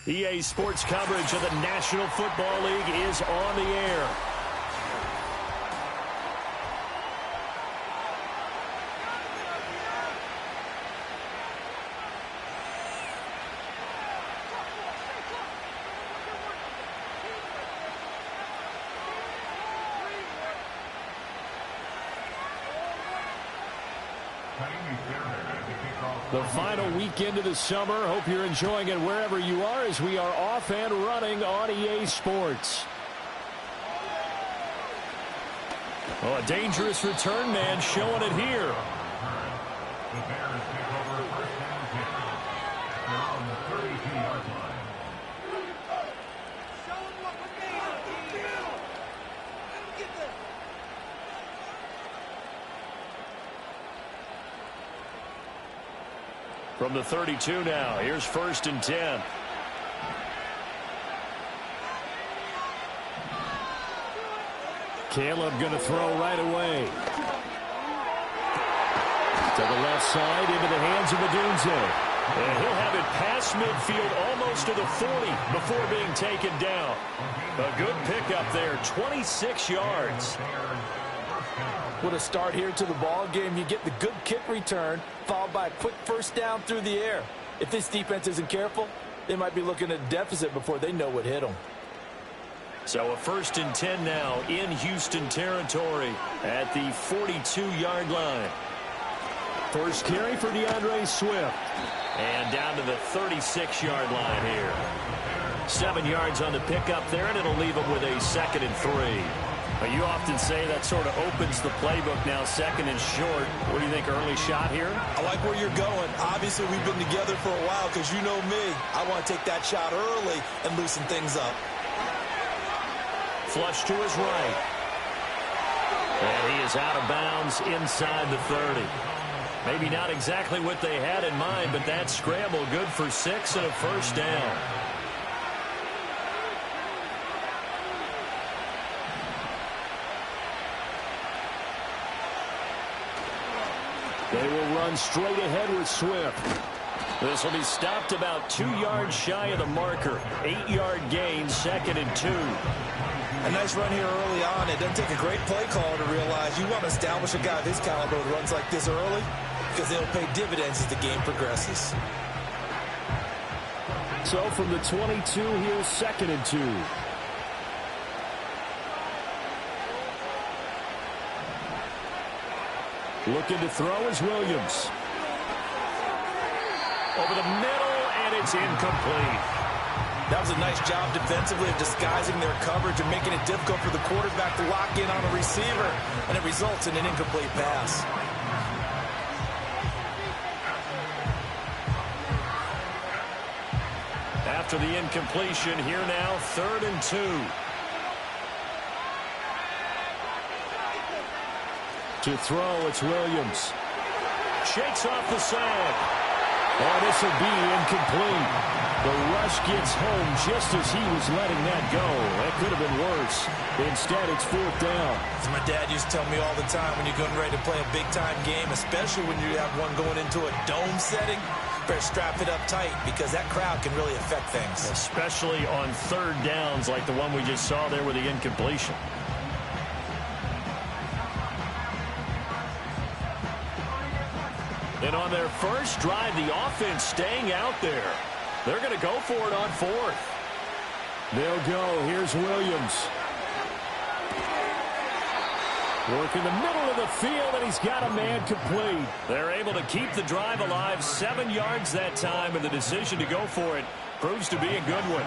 EA Sports coverage of the National Football League is on the air. The final weekend of the summer. Hope you're enjoying it wherever you are as we are off and running on EA Sports. Oh, a dangerous return man showing it here. The Bears take over first and 10. They're on the 32-yard line. From the 32 now, here's first and 10. Caleb going to throw right away. To the left side, into the hands of Odunze. And he'll have it past midfield, almost to the 40, before being taken down. A good pickup there, 26 yards. What a start here to the ball game. You get the good kick return, followed by a quick first down through the air. If this defense isn't careful, they might be looking at a deficit before they know what hit them. So a first and 10 now in Houston territory at the 42-yard line. First carry for DeAndre Swift. And down to the 36-yard line here. 7 yards on the pickup there, and it'll leave them with a second and 3. But you often say that sort of opens the playbook now, second and short. What do you think, early shot here? I like where you're going. Obviously, we've been together for a while because you know me. I want to take that shot early and loosen things up. Flush to his right. And he is out of bounds inside the 30. Maybe not exactly what they had in mind, but that scramble good for 6 and a first down. They will run straight ahead with Swift. This will be stopped about 2 yards shy of the marker. 8-yard gain, second and 2. A nice run here early on. It doesn't take a great play caller to realize you want to establish a guy of his caliber who runs like this early because they'll pay dividends as the game progresses. So from the 22, here's second and 2. Looking to throw is Williams. Over the middle, and it's incomplete. That was a nice job defensively of disguising their coverage and making it difficult for the quarterback to lock in on a receiver, and it results in an incomplete pass. After the incompletion, here now, third and 2. To throw, it's Williams. Shakes off the sag. Oh, this will be incomplete. The rush gets home just as he was letting that go. That could have been worse. Instead, it's fourth down. As my dad used to tell me all the time, when you're getting ready to play a big-time game, especially when you have one going into a dome setting, better strap it up tight because that crowd can really affect things. Especially on third downs like the one we just saw there with the incompletion. And on their first drive, the offense staying out there. They're going to go for it on fourth. They'll go. Here's Williams. Work in the middle of the field, and he's got a man complete. They're able to keep the drive alive. 7 yards that time, and the decision to go for it proves to be a good one.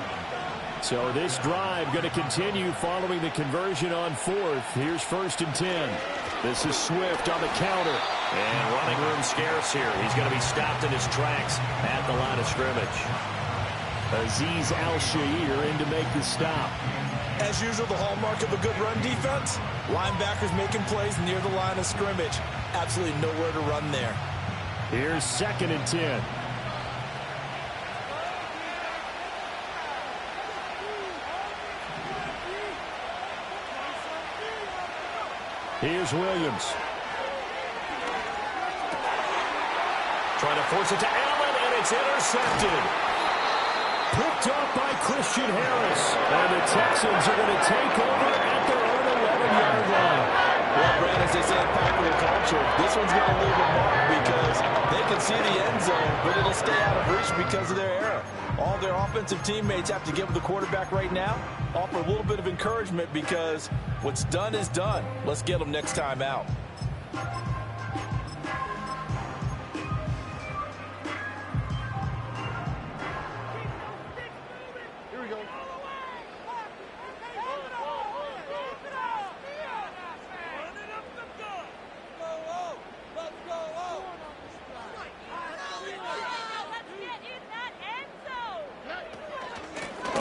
So this drive going to continue following the conversion on fourth. Here's first and 10. This is Swift on the counter. And running room scarce here. He's going to be stopped in his tracks at the line of scrimmage. Azeez Al-Shaair in to make the stop. As usual, the hallmark of a good run defense, linebackers making plays near the line of scrimmage. Absolutely nowhere to run there. Here's second and 10. Here's Williams. Trying to force it to Allen, and it's intercepted. Picked off by Christian Harris. And the Texans are going to take over at their own 11-yard line. Well, Brad, as they say in popular culture, this one's going to leave a mark because they can see the end zone, but it'll stay out of reach because of their error. All their offensive teammates have to give the quarterback right now, offer a little bit of encouragement because what's done is done. Let's get them next time out.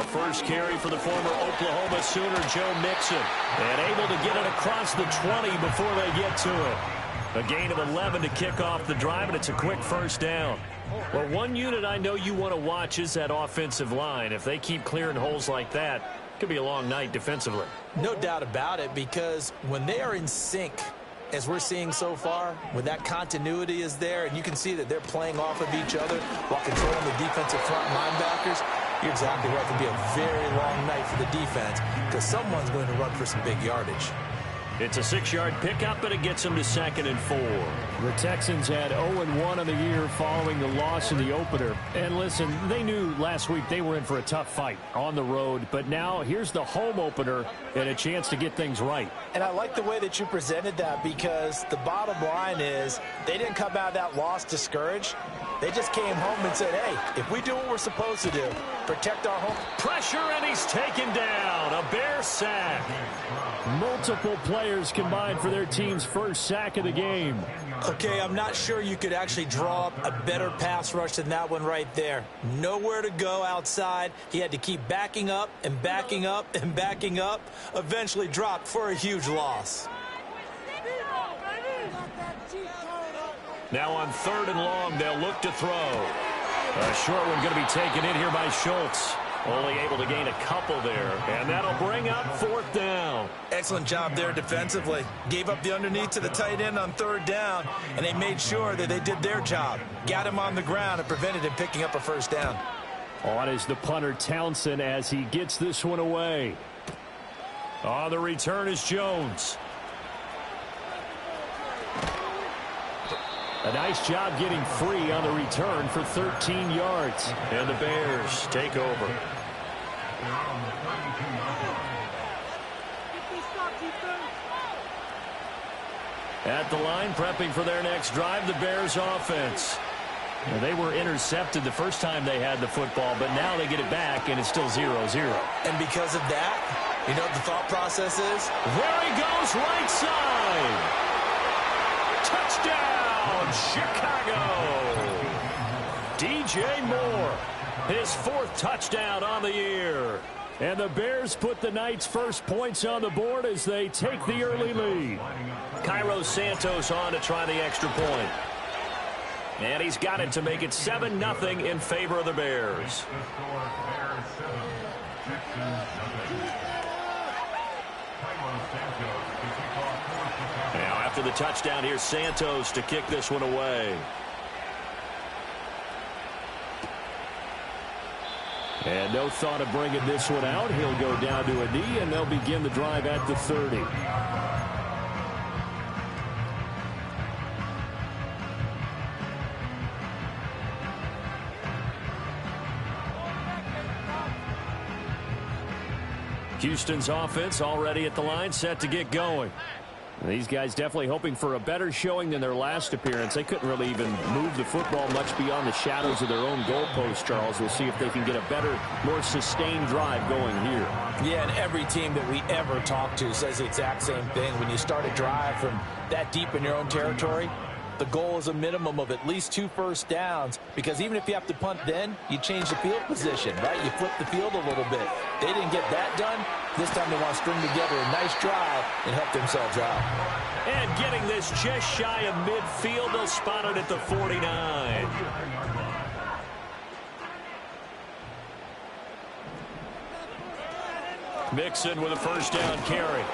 First carry for the former Oklahoma Sooner, Joe Mixon. And able to get it across the 20 before they get to it. A gain of 11 to kick off the drive, and it's a quick first down. Well, one unit I know you want to watch is that offensive line. If they keep clearing holes like that, it could be a long night defensively. No doubt about it, because when they are in sync, as we're seeing so far, when that continuity is there, and you can see that they're playing off of each other while controlling the defensive front linebackers, you're exactly right. It could be a very long night for the defense because someone's going to run for some big yardage. It's a 6-yard pickup, and it gets them to 2nd and 4. The Texans had 0-1 on the year following the loss in the opener. And listen, they knew last week they were in for a tough fight on the road. But now here's the home opener and a chance to get things right. And I like the way that you presented that because the bottom line is they didn't come out of that loss discouraged. They just came home and said, hey, if we do what we're supposed to do, protect our home. Pressure, and he's taken down. A Bear sack. Multiple players combined for their team's first sack of the game. Okay, I'm not sure you could actually draw up a better pass rush than that one right there. Nowhere to go outside. He had to keep backing up and backing up and backing up. Eventually dropped for a huge loss. Now on 3rd and long, they'll look to throw. A short one going to be taken in here by Schultz. Only able to gain a couple there, and that'll bring up 4th down. Excellent job there defensively. Gave up the underneath to the tight end on 3rd down, and they made sure that they did their job. Got him on the ground and prevented him picking up a first down. On is the punter Townsend as he gets this one away. On the return is Jones. A nice job getting free on the return for 13 yards. And the Bears take over. At the line, prepping for their next drive, the Bears offense. Now, they were intercepted the first time they had the football, but now they get it back, and it's still 0-0. And because of that, you know what the thought process is? There he goes, right side. Touchdown, Chicago. DJ Moore, his 4th touchdown on the year. And the Bears put the night's first points on the board as they take the early lead. Cairo Santos on to try the extra point. And he's got it to make it 7-0 in favor of the Bears. Now after the touchdown, here's Santos to kick this one away. And no thought of bringing this one out. He'll go down to a knee, and they'll begin the drive at the 30. Houston's offense already at the line, set to get going. These guys definitely hoping for a better showing than their last appearance. They couldn't really even move the football much beyond the shadows of their own goalpost, Charles. We'll see if they can get a better, more sustained drive going here. Yeah, and every team that we ever talk to says the exact same thing. When you start a drive from that deep in your own territory, the goal is a minimum of at least 2 first downs, because even if you have to punt then, you change the field position, right? You flip the field a little bit. They didn't get that done. This time they want to string together a nice drive and help themselves out. And getting this just shy of midfield, they'll spot it at the 49. Mixon with a first down carry.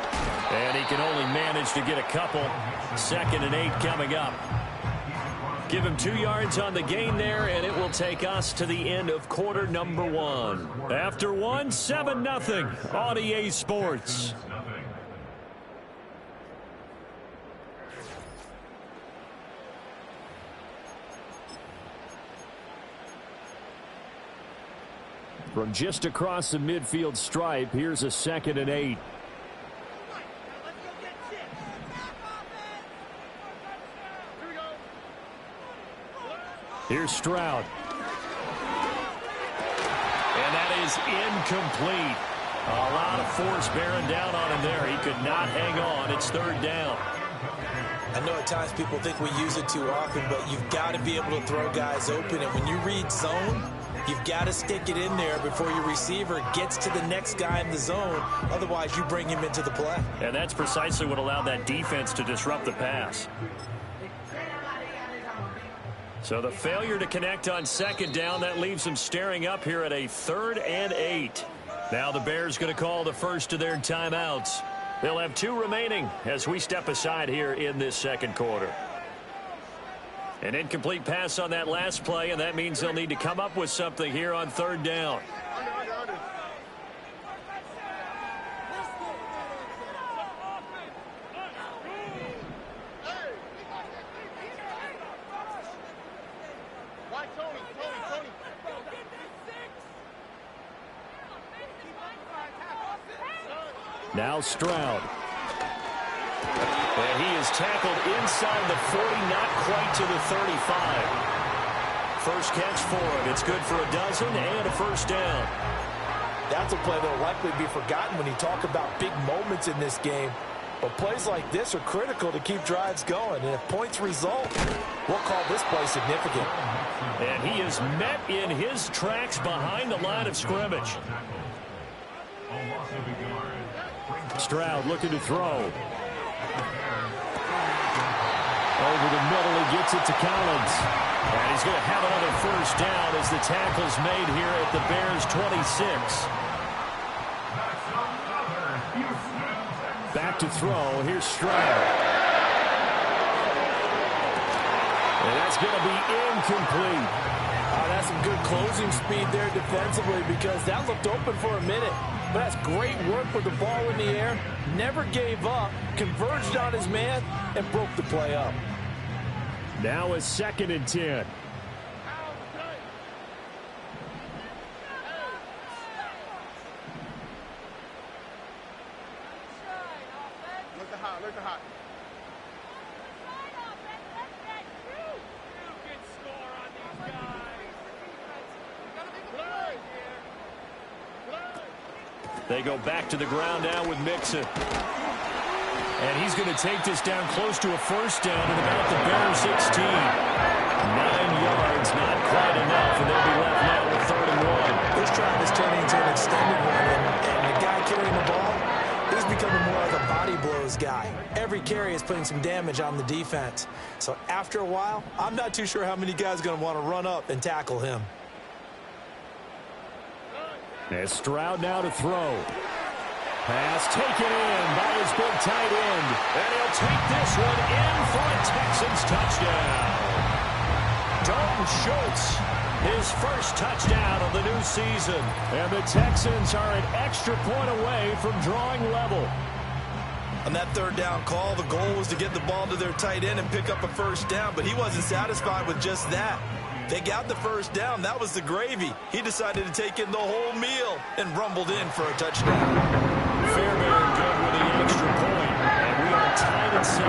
And he can only manage to get a couple. 2nd and 8 coming up. Give him 2 yards on the gain there, and it will take us to the end of quarter number 1. After 1, 7-0 on EA Sports. From just across the midfield stripe, here's a 2nd and 8. Here's Stroud. And that is incomplete. A lot of force bearing down on him there. He could not hang on. It's 3rd down. I know at times people think we use it too often, but you've got to be able to throw guys open. And when you read zone, you've got to stick it in there before your receiver gets to the next guy in the zone. Otherwise, you bring him into the play. And that's precisely what allowed that defense to disrupt the pass. So the failure to connect on 2nd down, that leaves them staring up here at a 3rd and 8. Now the Bears going to call the first of their timeouts. They'll have 2 remaining as we step aside here in this 2nd quarter. An incomplete pass on that last play, and that means they'll need to come up with something here on 3rd down. Now Stroud. And he is tackled inside the 40, not quite to the 35. First catch for him. It's good for a dozen and a 1st down. That's a play that will likely be forgotten when you talk about big moments in this game. But plays like this are critical to keep drives going. And if points result, we'll call this play significant. And he is met in his tracks behind the line of scrimmage. Stroud looking to throw. Over the middle, he gets it to Collins. And he's going to have another 1st down as the tackle's made here at the Bears' 26. Back to throw. Here's Stroud. And that's going to be incomplete. That's some good closing speed there defensively because that looked open for a minute. But that's great work with the ball in the air. Never gave up, converged on his man, and broke the play up. Now a 2nd and 10. Look hot. They go back to the ground now with Mixon. And he's going to take this down close to a 1st down at about the Bears 16. 9 yards, not quite enough, and they'll be left now with 3rd and 1. This drive is turning into an extended one, and the guy carrying the ball, he's becoming more like a body blows guy. Every carry is putting some damage on the defense. So after a while, I'm not too sure how many guys are going to want to run up and tackle him. As Stroud now to throw. Pass taken in by his big tight end. And he'll take this one in for a Texans touchdown. Dalton Schultz, his 1st touchdown of the new season. And the Texans are an extra point away from drawing level. On that 3rd down call, the goal was to get the ball to their tight end and pick up a 1st down, but he wasn't satisfied with just that. They got the 1st down. That was the gravy. He decided to take in the whole meal and rumbled in for a touchdown. Fairbairn good with the extra point, and we are tied at 7.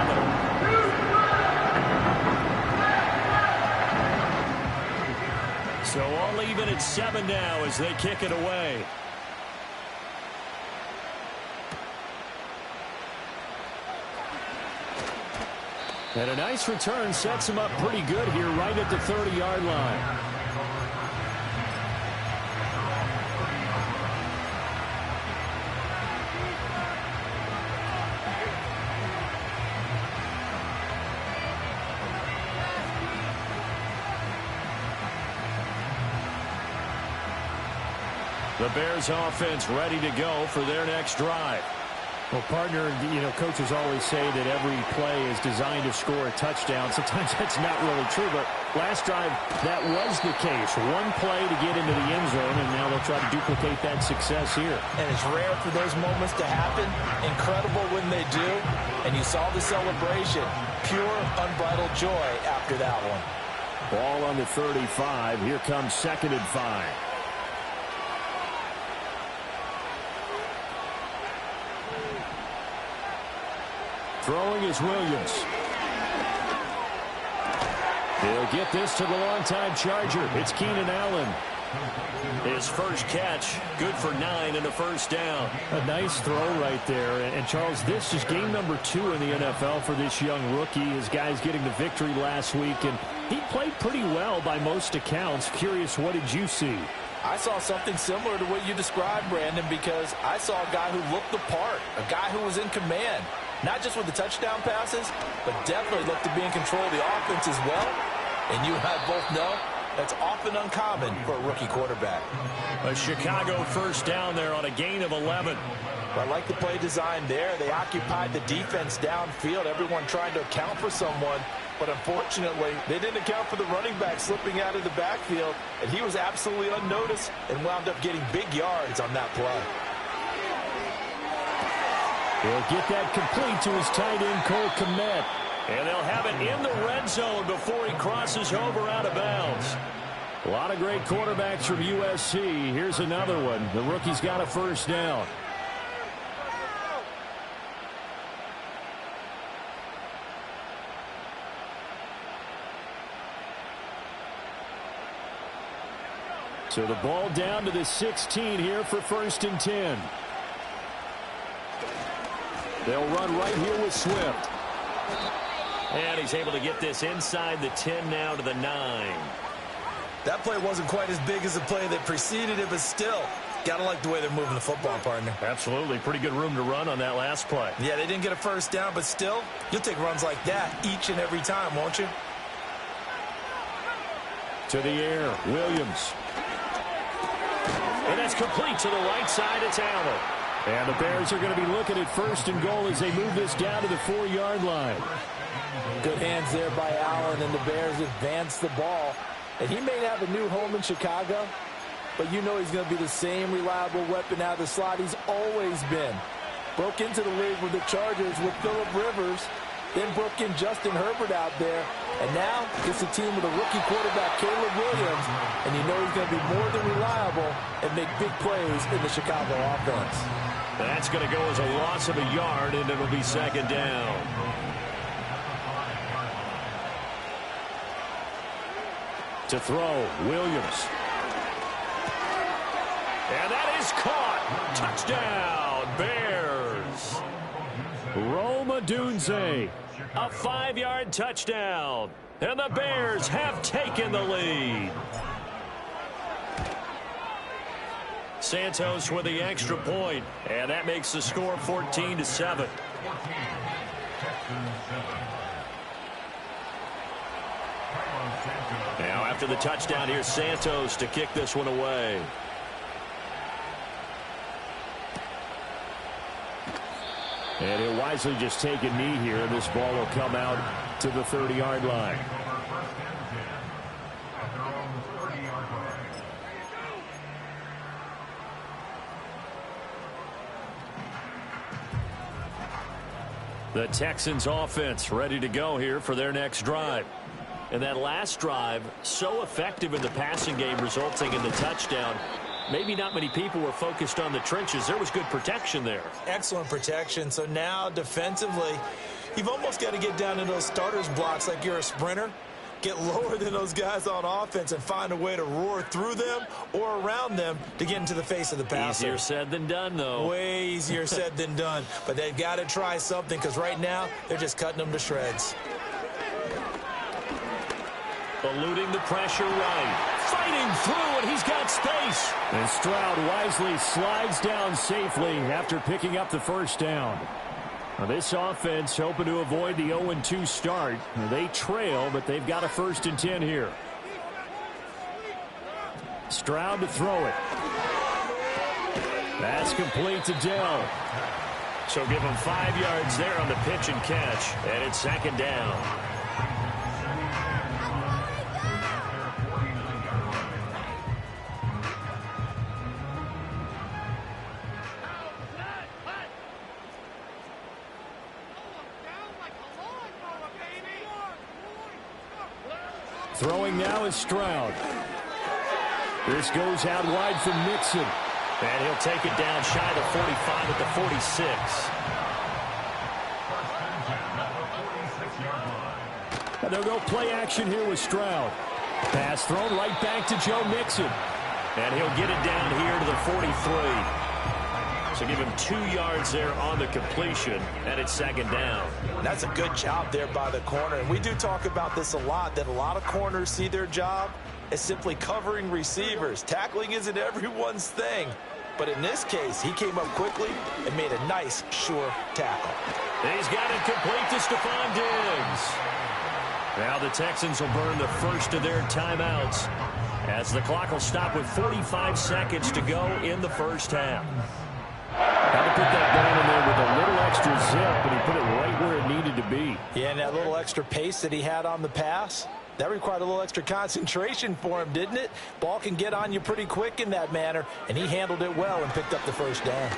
So all even at 7 now as they kick it away. And a nice return sets him up pretty good here right at the 30-yard line. The Bears offense ready to go for their next drive. Well, partner, coaches always say that every play is designed to score a touchdown. Sometimes that's not really true, but last drive, that was the case. One play to get into the end zone, and now they'll try to duplicate that success here. And it's rare for those moments to happen. Incredible when they do. And you saw the celebration. Pure, unbridled joy after that one. Ball on the 35. Here comes 2nd and 5. Throwing is Williams. He'll get this to the longtime Charger. It's Keenan Allen. His first catch, good for 9 and a first down. A nice throw right there. And Charles, this is game number 2 in the NFL for this young rookie. His guys getting the victory last week, and he played pretty well by most accounts. Curious, what did you see? I saw something similar to what you described, Brandon, because I saw a guy who looked the part, a guy who was in command. Not just with the touchdown passes, but definitely looked to be in control of the offense as well. And you and I both know that's often uncommon for a rookie quarterback. A Chicago first down there on a gain of 11. I like the play design there. They occupied the defense downfield, everyone trying to account for someone. But unfortunately, they didn't account for the running back slipping out of the backfield. And he was absolutely unnoticed and wound up getting big yards on that play. He'll get that complete to his tight end, Cole Kmet. And they'll have it in the red zone before he crosses over out of bounds. A lot of great quarterbacks from USC. Here's another one. The rookie's got a first down. So the ball down to the 16 here for 1st and 10. They'll run right here with Swift. And he's able to get this inside the 10 now to the 9. That play wasn't quite as big as the play that preceded it, but still, got to like the way they're moving the football, partner. Absolutely. Pretty good room to run on that last play. Yeah, they didn't get a first down, but still, you'll take runs like that each and every time, won't you? To the air, Williams. And that's complete to the right side. It's Allen. And the Bears are going to be looking at 1st and goal as they move this down to the 4-yard line. Good hands there by Allen, and the Bears advance the ball. And he may have a new home in Chicago, but you know he's going to be the same reliable weapon out of the slot he's always been. Broke into the league with the Chargers with Phillip Rivers, then broke in Justin Herbert out there, and now gets a team with a rookie quarterback, Caleb Williams, and you know he's going to be more than reliable and make big plays in the Chicago offense. That's going to go as a loss of a yard, and it'll be 2nd down. To throw, Williams. And that is caught. Touchdown, Bears. Rome Odunze, a 5-yard touchdown. And the Bears have taken the lead. Santos with the extra point, and that makes the score 14-7. Now after the touchdown, here's Santos to kick this one away. And he'll wisely just take a knee here, and this ball will come out to the 30-yard line. The Texans offense ready to go here for their next drive. And that last drive, so effective in the passing game, resulting in the touchdown. Maybe not many people were focused on the trenches. There was good protection there. Excellent protection. So now defensively, you've almost got to get down to those starters blocks like you're a sprinter. Get lower than those guys on offense and find a way to roar through them or around them to get into the face of the passer. Easier said than done, though. Way easier said than done. But they've got to try something because right now they're just cutting them to shreds. Eluding the pressure right. Fighting through, and he's got space. And Stroud wisely slides down safely after picking up the first down. Now this offense hoping to avoid the 0-2 start. They trail, but they've got a 1st and 10 here. Stroud to throw it. That's complete to Dell. So give him 5 yards there on the pitch and catch, and it's second down. Throwing now is Stroud. This goes out wide from Mixon. And he'll take it down shy of the 45 at the 46. And they'll go play action here with Stroud. Pass thrown right back to Joe Mixon. And he'll get it down here to the 43. So give him 2 yards there on the completion, and it's second down. That's a good job there by the corner. And we do talk about this a lot, that a lot of corners see their job as simply covering receivers. Tackling isn't everyone's thing. But in this case, he came up quickly and made a nice, sure tackle. He's got it complete to Stephon Diggs. Now the Texans will burn the first of their timeouts as the clock will stop with 45 seconds to go in the first half. Had to put that down in there with a little extra zip, but he put it right where it needed to be. Yeah, and that little extra pace that he had on the pass, that required a little extra concentration for him, didn't it? Ball can get on you pretty quick in that manner, and he handled it well and picked up the first down.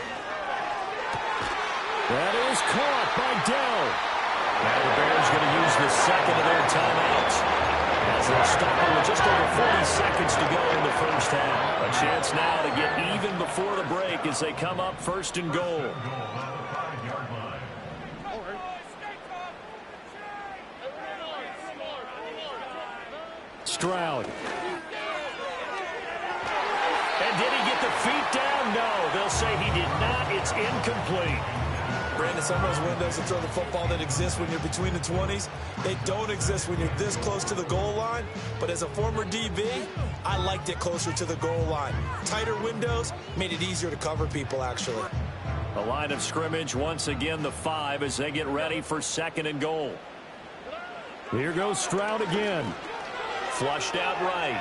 That is caught by Dell. Now the Bears going to use the second of their timeouts as they'll stop it with just over 40 seconds to go in the first half. A chance now to get even before the break as they come up first and goal. Stroud. And did he get the feet down? No, they'll say he did not. It's incomplete. Brandon, some of those windows to throw the football that exist when you're between the 20s, they don't exist when you're this close to the goal line. But as a former DB, I liked it closer to the goal line. Tighter windows made it easier to cover people, actually. The line of scrimmage, once again, the 5 as they get ready for second and goal. Here goes Stroud again. Flushed out right.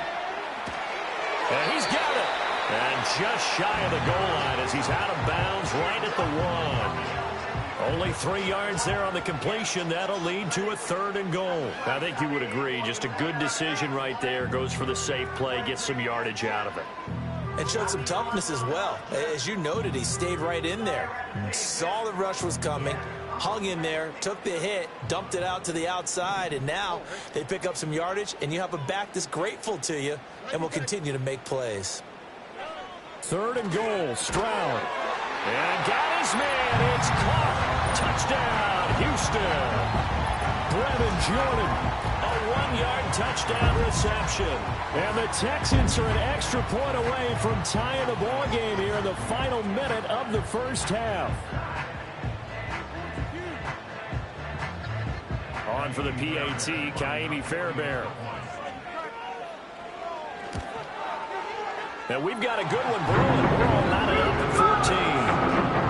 And he's got it. And just shy of the goal line as he's out of bounds right at the 1. Only 3 yards there on the completion. That'll lead to a third and goal. I think you would agree. Just a good decision right there. Goes for the safe play. Gets some yardage out of it. And showed some toughness as well. As you noted, he stayed right in there. Saw the rush was coming. Hung in there. Took the hit. Dumped it out to the outside. And now they pick up some yardage. And you have a back that's grateful to you and will continue to make plays. Third and goal. Stroud. And got his man. It's caught. Touchdown, Houston. Brevin Jordan, a 1-yard touchdown reception. And the Texans are an extra point away from tying the ball game here in the final minute of the first half. On for the PAT, Ka'imi Fairbairn. And we've got a good one brewing. We're all knotted up at 14.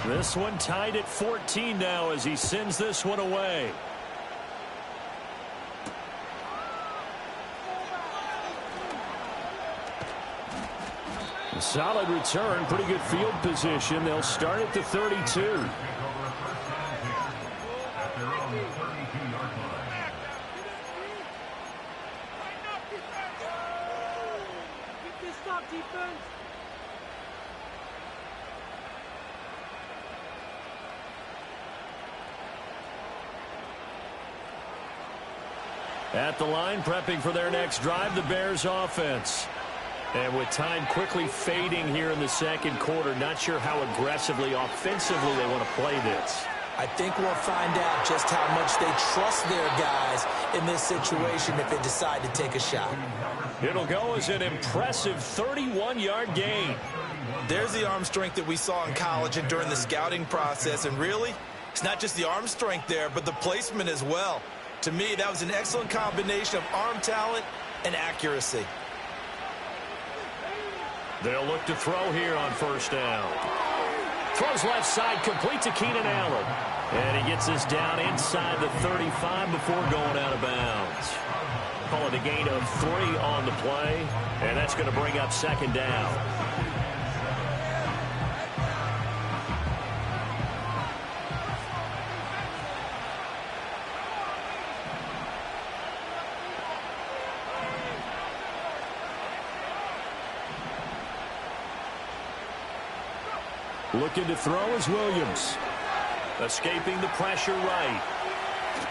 This one tied at 14 now as he sends this one away. A solid return, pretty good field position. They'll start at the 32. At the line, prepping for their next drive, the Bears offense. And with time quickly fading here in the second quarter, not sure how aggressively, offensively they want to play this. I think we'll find out just how much they trust their guys in this situation if they decide to take a shot. It'll go as an impressive 31-yard gain. There's the arm strength that we saw in college and during the scouting process. And really, it's not just the arm strength there, but the placement as well. To me, that was an excellent combination of arm talent and accuracy. They'll look to throw here on first down. Throws left side, complete to Keenan Allen. And he gets this down inside the 35 before going out of bounds. Call it a gain of 3 on the play, and that's going to bring up second down. Looking to throw is Williams. Escaping the pressure right.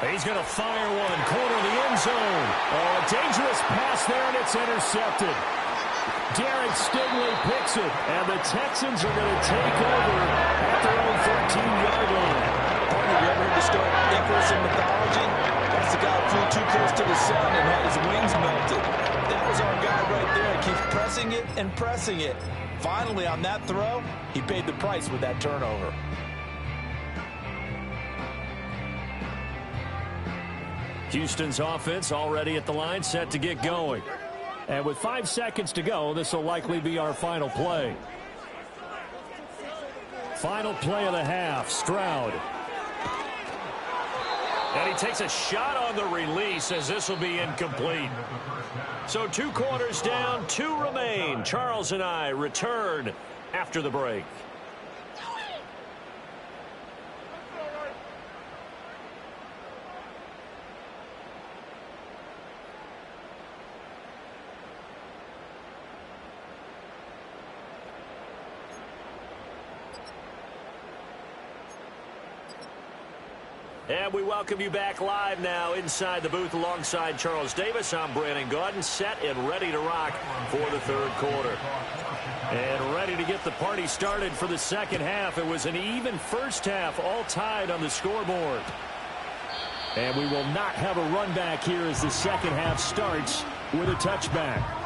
He's going to fire one. Corner of the end zone. Oh, a dangerous pass there, and it's intercepted. Derek Stingley picks it, and the Texans are going to take over at their own 13-yard line. Have you ever heard the story of Icarus in mythology? That's the guy who flew too close to the sun and had his wings melted. That was our guy right there. He keeps pressing it and pressing it. Finally, on that throw, he paid the price with that turnover. Houston's offense already at the line, set to get going. And with 5 seconds to go, this will likely be our final play. Final play of the half, Stroud. And he takes a shot on the release as this will be incomplete. So 2 quarters down, 2 remain. Charles and I return after the break. And we welcome you back live now inside the booth alongside Charles Davis. I'm Brandon Gaudin, set and ready to rock for the third quarter. And ready to get the party started for the second half. It was an even first half, all tied on the scoreboard. And we will not have a run back here as the second half starts with a touchback.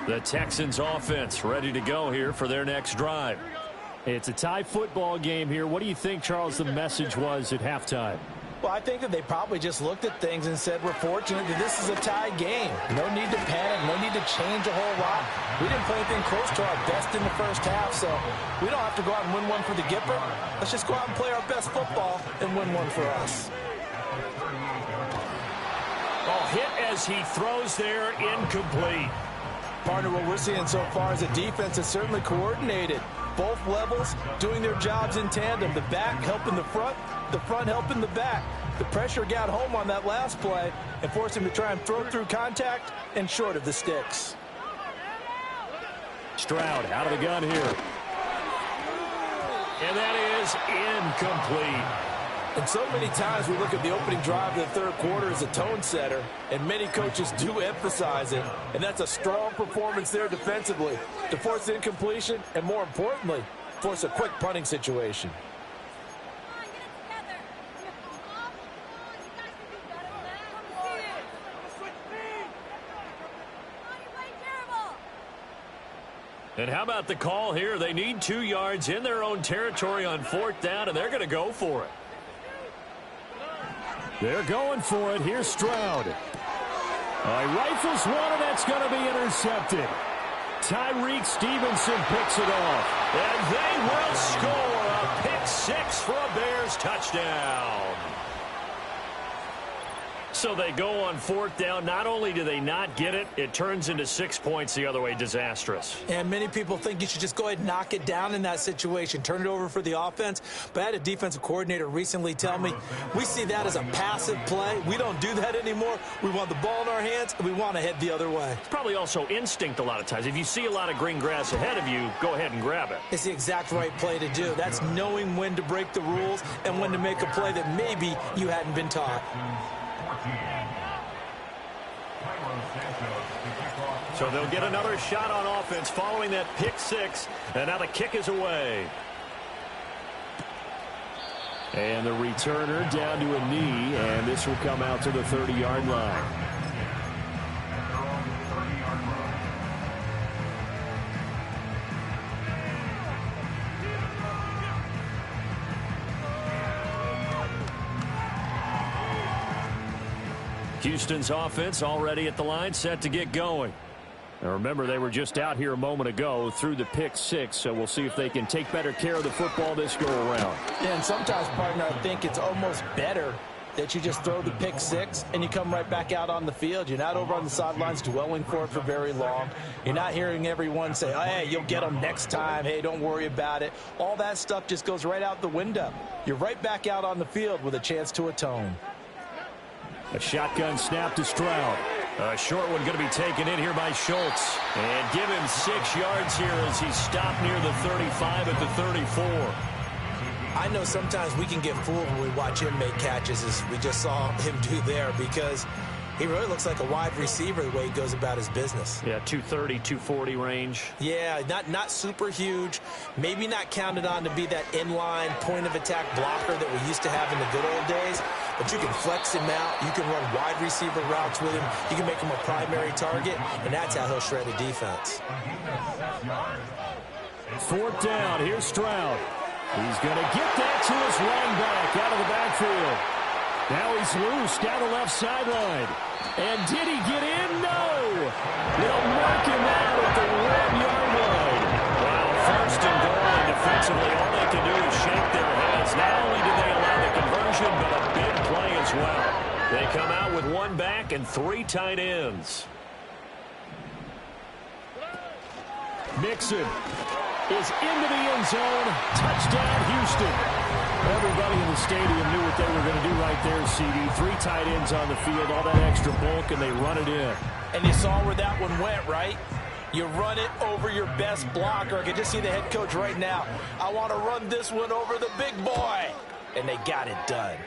The Texans offense ready to go here for their next drive. It's a tie football game here. What do you think, Charles, the message was at halftime? Well, I think that they probably just looked at things and said, we're fortunate that this is a tie game. No need to panic, no need to change a whole lot. We didn't play anything close to our best in the first half, so we don't have to go out and win one for the Gipper. Let's just go out and play our best football and win one for us. Oh, hit as he throws there, incomplete. Partner, what we're seeing so far is a defense that's certainly coordinated. Both levels doing their jobs in tandem. The back helping the front helping the back. The pressure got home on that last play and forced him to try and throw through contact and short of the sticks. Stroud out of the gun here. And that is incomplete. And so many times we look at the opening drive of the third quarter as a tone setter, and many coaches do emphasize it. And that's a strong performance there defensively to force incompletion and, more importantly, force a quick punting situation. And how about the call here? They need 2 yards in their own territory on 4th down, and they're going to go for it. They're going for it. Here's Stroud. He rifles one, and that's going to be intercepted. Tyreek Stevenson picks it off. And they will score a pick 6 for a Bears touchdown. So they go on 4th down. Not only do they not get it, it turns into 6 points the other way. Disastrous. And many people think you should just go ahead and knock it down in that situation. Turn it over for the offense. But I had a defensive coordinator recently tell me, we see that as a passive play. We don't do that anymore. We want the ball in our hands, and we want to head the other way. It's probably also instinct a lot of times. If you see a lot of green grass ahead of you, go ahead and grab it. It's the exact right play to do. That's knowing when to break the rules and when to make a play that maybe you hadn't been taught. So they'll get another shot on offense following that pick 6, and now the kick is away. And the returner down to a knee, and this will come out to the 30-yard line. Houston's offense already at the line, set to get going. Now remember, they were just out here a moment ago through the pick six, so we'll see if they can take better care of the football this go around. Yeah, and sometimes, partner, I think it's almost better that you just throw the pick six and you come right back out on the field. You're not over on the sidelines dwelling for it for very long. You're not hearing everyone say, oh, hey, you'll get them next time. Hey, don't worry about it. All that stuff just goes right out the window. You're right back out on the field with a chance to atone. A shotgun snap to Stroud. A short one going to be taken in here by Schultz. And give him 6 yards here as he's stopped near the 35 at the 34. I know sometimes we can get fooled when we watch him make catches, as we just saw him do there, because he really looks like a wide receiver the way he goes about his business. Yeah, 230, 240 range. Yeah, not super huge. Maybe not counted on to be that inline point-of-attack blocker that we used to have in the good old days. But you can flex him out. You can run wide receiver routes with him. You can make him a primary target, and that's how he'll shred a defense. 4th down. Here's Stroud. He's going to get that to his running back out of the backfield. Now he's loose down the left sideline. And did he get in? No. They'll mark him out at the 1-yard line. Wow, 1st and goal, and defensively all they can do is shake their heads. Not only did they allow the conversion, but a big play as well. They come out with 1 back and 3 tight ends. Mixon is into the end zone. Touchdown, Houston. Everybody in the stadium knew what they were going to do right there, CD. 3 tight ends on the field, all that extra bulk, and they run it in. And you saw where that one went, right? You run it over your best blocker. I can just see the head coach right now. I want to run this one over the big boy. And they got it done.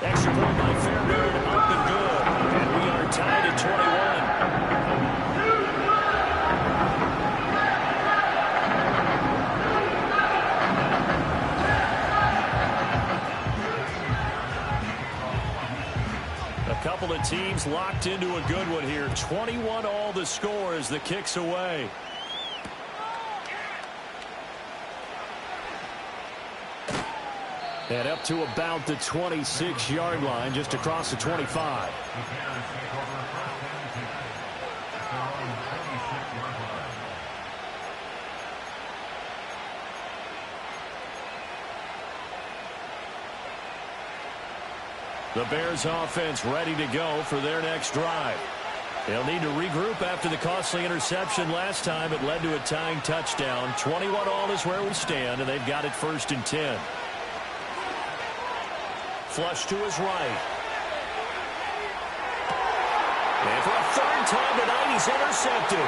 Extra point by Fairbairn, up and good. And we are tied at 21. A couple of teams locked into a good one here. 21 all the score as the kick's away. And up to about the 26-yard line, just across the 25. The Bears offense ready to go for their next drive. They'll need to regroup after the costly interception last time. It led to a tying touchdown. 21 all is where we stand, and they've got it 1st and 10. Flush to his right. And for a 3rd time tonight, he's intercepted.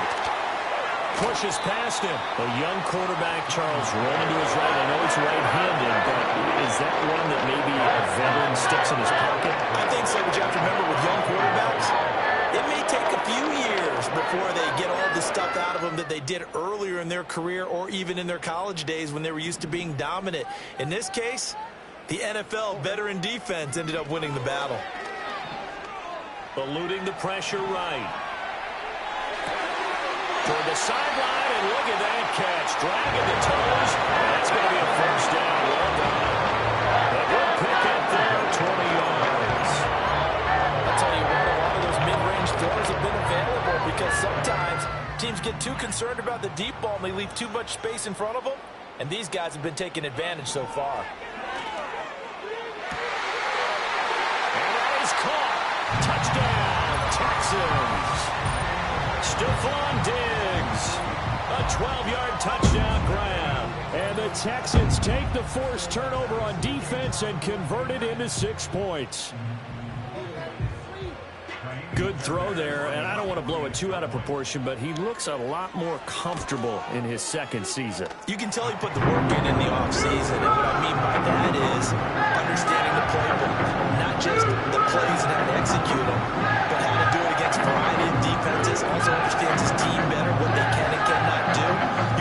Pushes past him. A young quarterback, Charles, rolling to his right. I know he's right-handed, but is that one that maybe a veteran sticks in his pocket? I think so, but you have to remember with young quarterbacks, it may take a few years before they get all the stuff out of them that they did earlier in their career or even in their college days when they were used to being dominant. In this case, the NFL veteran defense ended up winning the battle. Eluding the pressure right. Toward the sideline, and look at that catch. Dragging the toes. That's going to be a 1st down. Well done. A good pick up there, 20 yards. I'll tell you what, a lot of those mid-range throws have been available because sometimes teams get too concerned about the deep ball and they leave too much space in front of them, and these guys have been taking advantage so far. And that is caught. Touchdown, Texans. Stephon Diggs, a 12-yard touchdown grab. And the Texans take the forced turnover on defense and convert it into 6 points. Good throw there, and I don't want to blow it too out of proportion, but he looks a lot more comfortable in his 2nd season. You can tell he put the work in the offseason, and what I mean by that is understanding the playbook, not just the plays and how to execute them, but how to do it against a variety of defenses, also understands his team better, what they can and cannot do.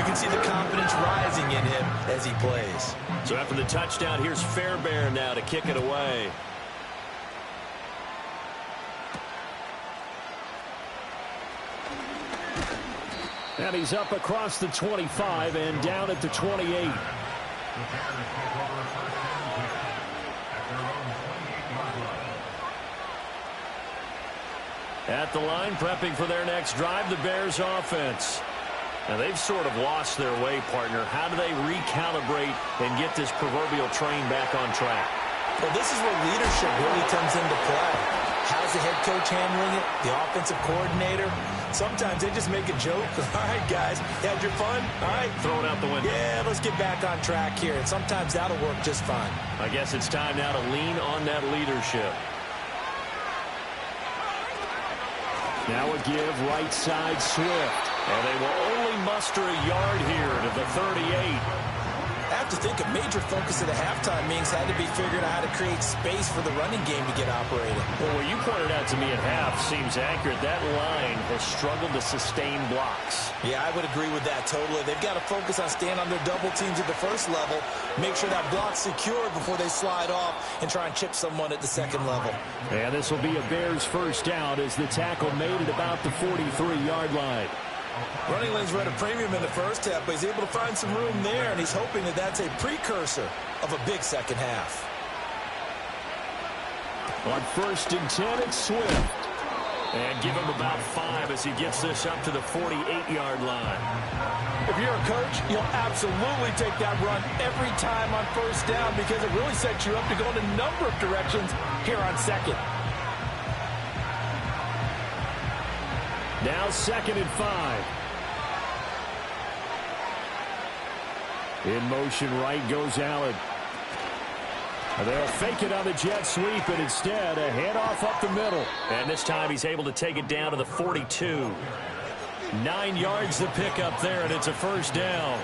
You can see the confidence rising in him as he plays. So after the touchdown, here's Fairbairn now to kick it away. And he's up across the 25 and down at the 28. At the line, prepping for their next drive, the Bears offense. Now, they've sort of lost their way, partner. How do they recalibrate and get this proverbial train back on track? Well, this is where leadership really comes into play. How's the head coach handling it? The offensive coordinator? Sometimes they just make a joke. All right, guys, you had your fun? All right. Throw it out the window. Yeah, let's get back on track here. And sometimes that'll work just fine. I guess it's time now to lean on that leadership. Now a give right side Swift. And they will only muster a yard here to the 38. I have to think a major focus of the halftime meetings had to be figuring out how to create space for the running game to get operating. Well, what you pointed out to me at half seems accurate. That line has struggled to sustain blocks. Yeah, I would agree with that totally. They've got to focus on staying on their double teams at the first level, make sure that block's secure before they slide off and try and chip someone at the second level. And this will be a Bears first down as the tackle made at about the 43-yard line. Running lanes were at a premium in the first half, but he's able to find some room there, and he's hoping that that's a precursor of a big second half. On 1st and 10, it's Swift. And give him about 5 as he gets this up to the 48-yard line. If you're a coach, you'll absolutely take that run every time on first down because it really sets you up to go in a number of directions here on second. Now 2nd and 5. In motion right goes Allen. They'll fake it on the jet sweep, and instead a handoff up the middle. And this time he's able to take it down to the 42. 9 yards the pick up there, and it's a first down.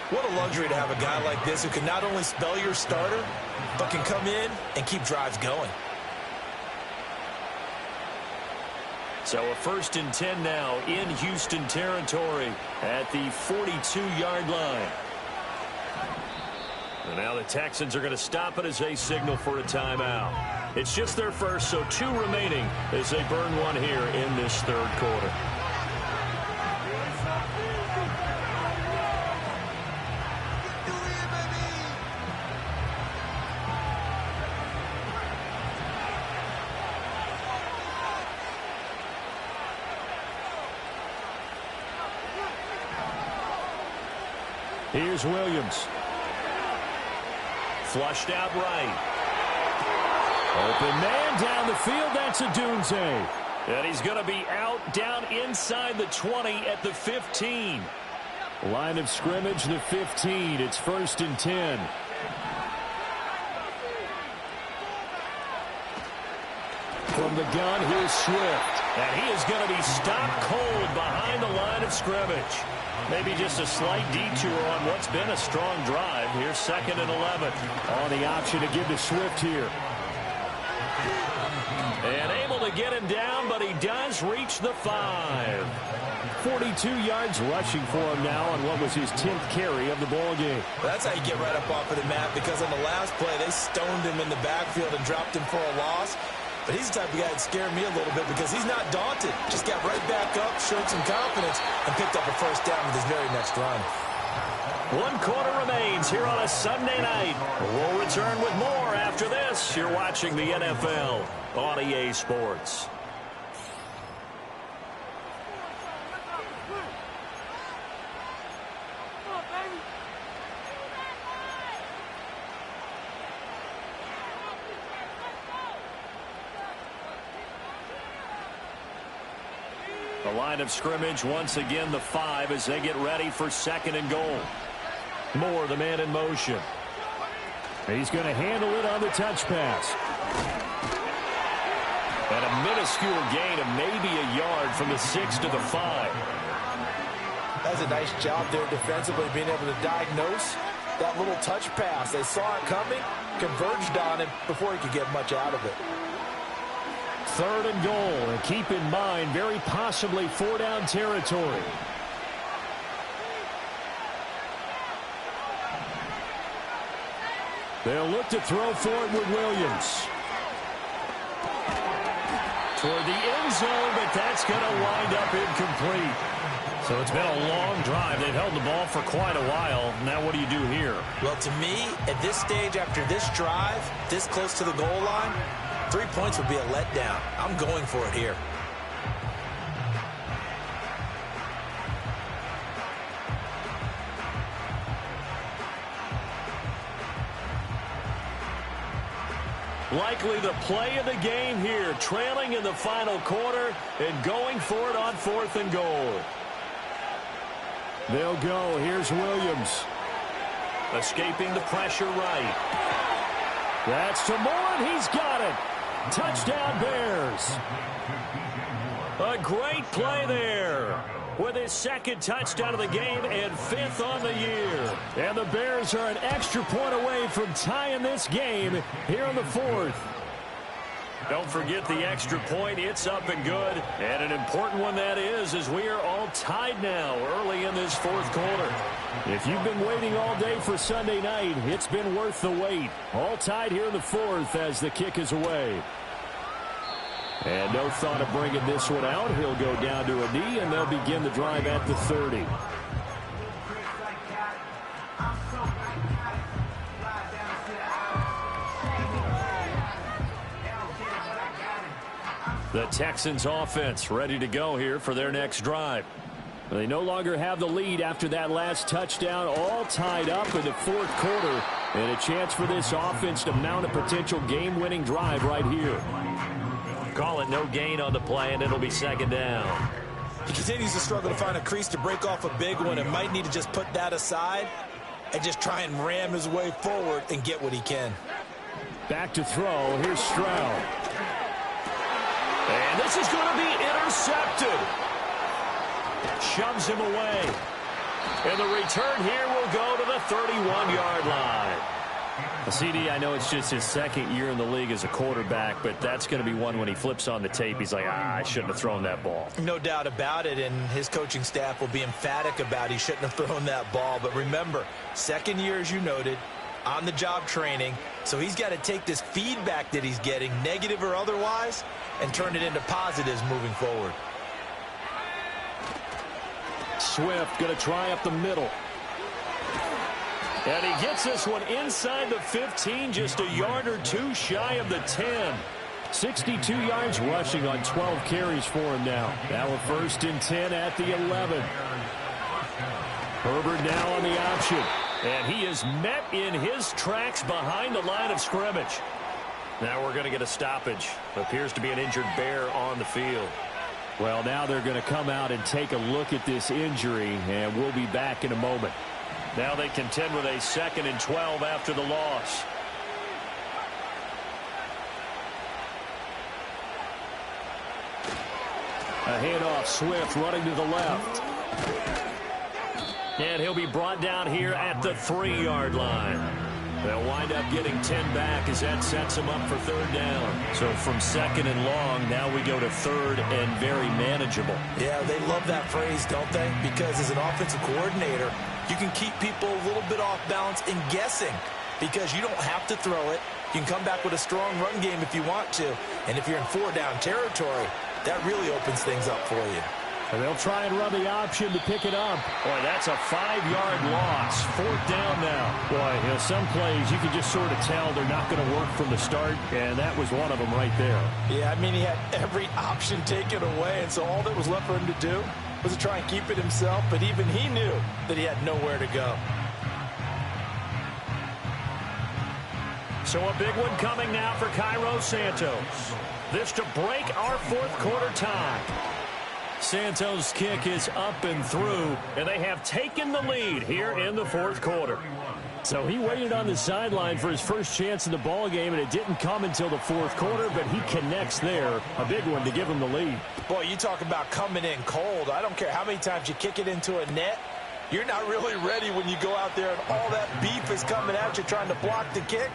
What a luxury to have a guy like this who can not only spell your starter, but can come in and keep drives going. So a 1st and 10 now in Houston territory at the 42-yard line. And now the Texans are going to stop it as they signal for a timeout. It's just their first, so 2 remaining as they burn one here in this third quarter. Here's Williams. Flushed out right. Open man down the field. That's Odunze. And he's going to be out down inside the 20 at the 15. Line of scrimmage, the 15. It's 1st and 10. From the gun, here's Swift. And he is going to be stopped cold behind the line of scrimmage. Maybe just a slight detour on what's been a strong drive. Here's 2nd and 11. On the option to give to Swift here. And able to get him down, but he does reach the 5. 42 yards rushing for him now on what was his 10th carry of the ball game. That's how you get right up off of the mat, because on the last play, they stoned him in the backfield and dropped him for a loss. But he's the type of guy that scared me a little bit because he's not daunted. Just got right back up, showed some confidence, and picked up a first down with his very next run. 1 quarter remains here on a Sunday night. We'll return with more after this. You're watching the NFL on EA Sports. The line of scrimmage once again the 5 as they get ready for 2nd and goal. Moore, the man in motion. He's going to handle it on the touch pass. And a minuscule gain of maybe a yard from the 6 to the 5. That's a nice job there defensively, being able to diagnose that little touch pass. They saw it coming, converged on him before he could get much out of it. 3rd and goal, and keep in mind, very possibly 4-down territory. They'll look to throw for it with Williams. Toward the end zone, but that's going to wind up incomplete. So it's been a long drive. They've held the ball for quite a while. Now what do you do here? Well, to me, at this stage, after this drive, this close to the goal line, 3 points would be a letdown. I'm going for it here. Likely the play of the game here, trailing in the final quarter and going for it on 4th and goal. They'll go. Here's Williams. Escaping the pressure right. That's to Moore, and he's got it. Touchdown, Bears. A great play there with his 2nd touchdown of the game and 5th on the year. And the Bears are an extra point away from tying this game here in the 4th. Don't forget the extra point. It's up and good. And an important one that is, as we are all tied now early in this 4th quarter. If you've been waiting all day for Sunday night, it's been worth the wait. All tied here in the 4th as the kick is away. And no thought of bringing this one out. He'll go down to a knee, and they'll begin the drive at the 30. The Texans offense ready to go here for their next drive. They no longer have the lead after that last touchdown, all tied up in the 4th quarter. And a chance for this offense to mount a potential game-winning drive right here. Call it no gain on the play, and it'll be 2nd down. He continues to struggle to find a crease to break off a big one and might need to just put that aside and just try and ram his way forward and get what he can. Back to throw. Here's Stroud. And this is going to be intercepted. Shoves him away. And the return here will go to the 31-yard line. CD, I know it's just his 2nd year in the league as a quarterback, but that's going to be one when he flips on the tape. He's like, I shouldn't have thrown that ball. No doubt about it, and his coaching staff will be emphatic about he shouldn't have thrown that ball. But remember, 2nd year, as you noted, on-the-job training, so he's got to take this feedback that he's getting, negative or otherwise, and turn it into positives moving forward. Swift going to try up the middle. And he gets this one inside the 15, just a yard or two shy of the 10. 62 yards rushing on 12 carries for him now. Now a 1st and 10 at the 11. Herbert now on the option. And he is met in his tracks behind the line of scrimmage. Now we're going to get a stoppage. Appears to be an injured Bear on the field. Well, now they're going to come out and take a look at this injury, and we'll be back in a moment. Now they contend with a 2nd and 12 after the loss. A handoff, Swift running to the left. And he'll be brought down here at the 3-yard line. They'll wind up getting 10 back as that sets them up for 3rd down. So from 2nd and long, now we go to 3rd and very manageable. Yeah, they love that phrase, don't they? Because as an offensive coordinator, you can keep people a little bit off balance and guessing because you don't have to throw it. You can come back with a strong run game if you want to. And if you're in 4-down territory, that really opens things up for you. And they'll try and run the option to pick it up. Boy, that's a 5-yard loss. 4th down now. Boy, some plays you can just sort of tell they're not going to work from the start, and that was one of them right there. Yeah, I mean, he had every option taken away, and so all that was left for him to do was to try and keep it himself, but even he knew that he had nowhere to go. So a big one coming now for Cairo Santos. This to break our 4th quarter tie. Santos' kick is up and through, and they have taken the lead here in the 4th quarter. So he waited on the sideline for his first chance in the ball game, and it didn't come until the 4th quarter, but he connects there. A big one to give him the lead. Boy, you talk about coming in cold. I don't care how many times you kick it into a net. You're not really ready when you go out there and all that beef is coming at you trying to block the kick.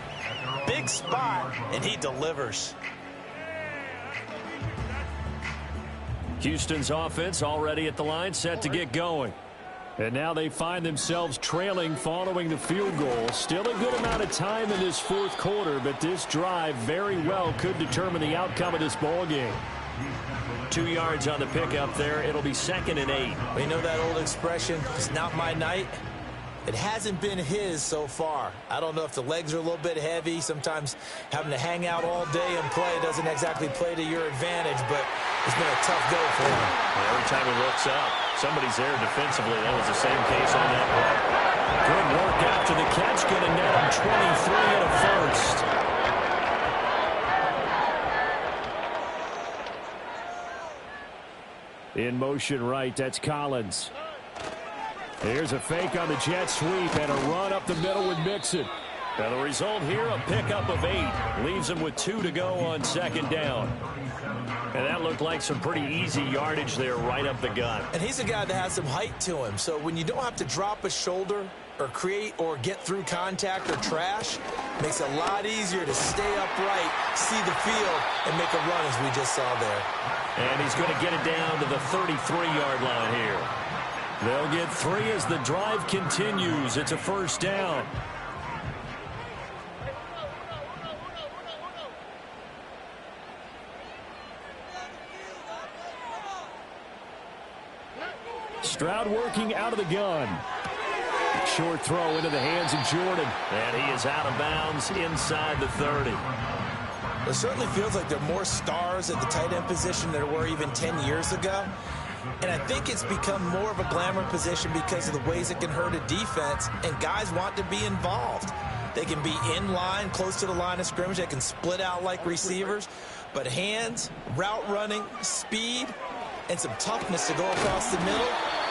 Big spot, and he delivers. Houston's offense already at the line, set to get going. And now they find themselves trailing following the field goal. Still a good amount of time in this 4th quarter, but this drive very well could determine the outcome of this ball game. 2 yards on the pickup there. It'll be 2nd and 8. We know that old expression, it's not my night. It hasn't been his so far. I don't know if the legs are a little bit heavy. Sometimes having to hang out all day and play doesn't exactly play to your advantage, but it's been a tough go for him. Every time he looks up, somebody's there defensively. That was the same case on that play. Good work after the catch. Going to net him 23 and a 1st. In motion right, that's Collins. Here's a fake on the jet sweep and a run up the middle with Mixon. And the result here, a pickup of 8. Leaves him with 2 to go on second down. And that looked like some pretty easy yardage there right up the gut. And he's a guy that has some height to him. So when you don't have to drop a shoulder or create or get through contact or trash, makes it a lot easier to stay upright, see the field, and make a run as we just saw there. And he's going to get it down to the 33-yard line here. They'll get 3 as the drive continues. It's a first down. Stroud working out of the gun. Short throw into the hands of Jordan. And he is out of bounds inside the 30. It certainly feels like there are more stars at the tight end position than there were even 10 years ago. And I think it's become more of a glamour position because of the ways it can hurt a defense, and guys want to be involved. They can be in line, close to the line of scrimmage. They can split out like receivers. But hands, route running, speed, and some toughness to go across the middle,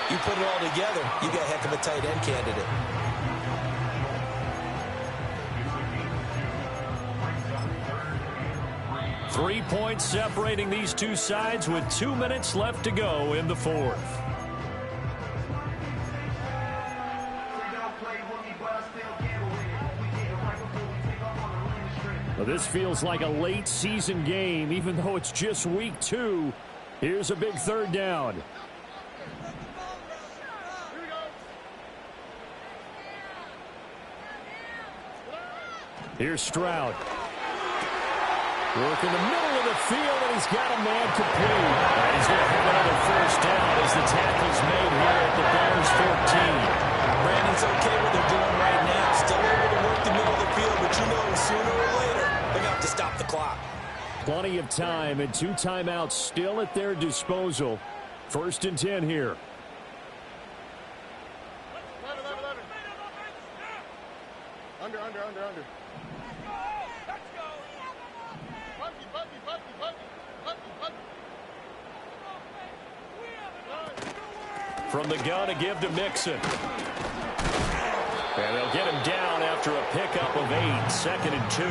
you put it all together, you got a heck of a tight end candidate. Three points separating these two sides with 2 minutes left to go in the fourth. Well, this feels like a late season game, even though it's just week 2. Here's a big third down. Here's Stroud. Work in the middle of the field, and he's got a man complete. And he's going to have another first down as the tackle's made here at the Bears 14. Brandon's okay what they're doing right now. Still able to work the middle of the field, but you know sooner or later they're going to have to stop the clock. Plenty of time and 2 timeouts still at their disposal. 1st and 10 here. Under. From the gun, a give to Mixon. And they'll get him down after a pickup of 8, 2nd and 2.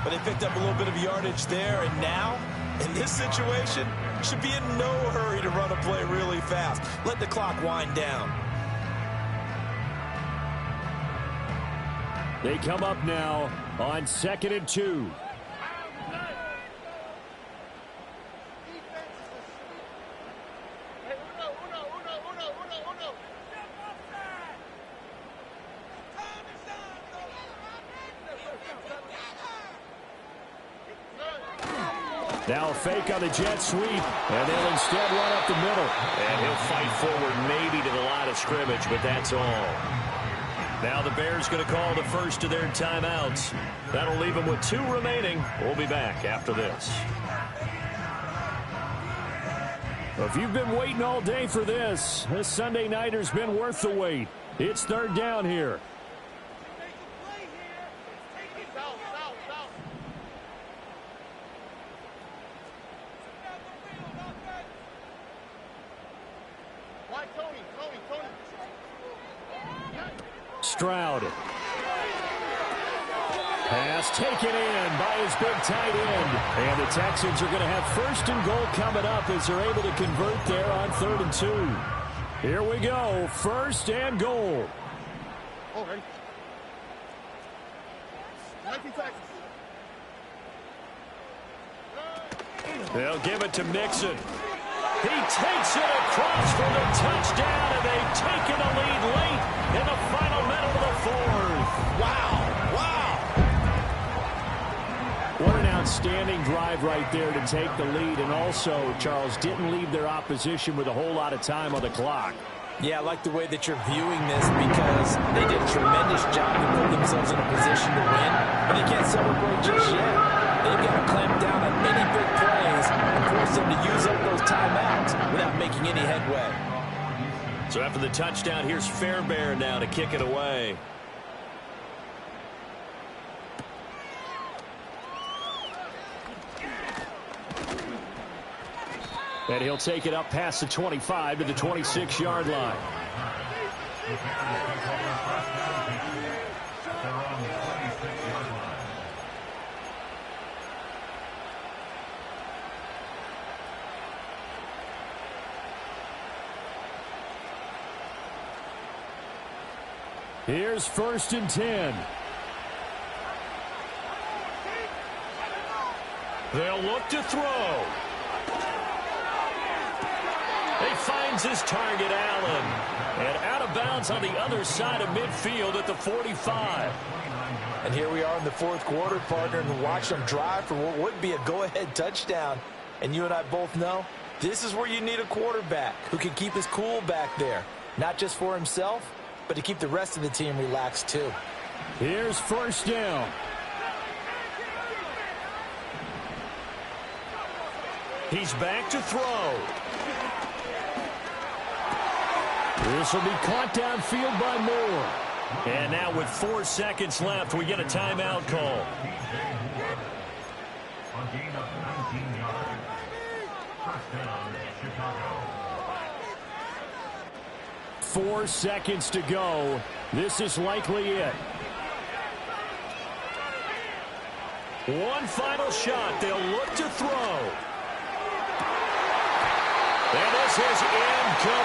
But they picked up a little bit of yardage there, and now, in this situation, should be in no hurry to run a play really fast. Let the clock wind down. They come up now on 2nd and 2. Now a fake on the jet sweep, and they'll instead run up the middle. And he'll fight forward maybe to the line of scrimmage, but that's all. Now the Bears going to call the first of their timeouts. That'll leave them with 2 remaining. We'll be back after this. If you've been waiting all day for this Sunday nighter's been worth the wait. It's 3rd down here. Stroud. Pass taken in by his big tight end. And the Texans are going to have 1st and goal coming up as they're able to convert there on 3rd and 2. Here we go. 1st and goal. They'll give it to Mixon. He takes it across for the touchdown, and they've taken the lead late in the final minute of the 4th. Wow. What an outstanding drive right there to take the lead. And also, Charles, didn't leave their opposition with a whole lot of time on the clock. Yeah, I like the way that you're viewing this because they did a tremendous job to put themselves in a position to win, but they can't celebrate just yet. They've got to clamp down on any big plays and force them to use up those timeouts without making any headway. So after the touchdown, here's Fairbairn now to kick it away. And he'll take it up past the 25 to the 26-yard line. The Bears take over first down here at their own 26-yard line. Here's 1st and 10. They'll look to throw. He finds his target, Allen. And out of bounds on the other side of midfield at the 45. And here we are in the 4th quarter, partner, and watch them drive for what would be a go-ahead touchdown. And you and I both know this is where you need a quarterback who can keep his cool back there. Not just for himself, but to keep the rest of the team relaxed too. Here's 1st down. He's back to throw. This will be caught downfield by Moore. And now with 4 seconds left, we get a timeout call. A gain of 19 yards. First down, Chicago. 4 seconds to go. This is likely it. One final shot. They'll look to throw. And this is incomplete.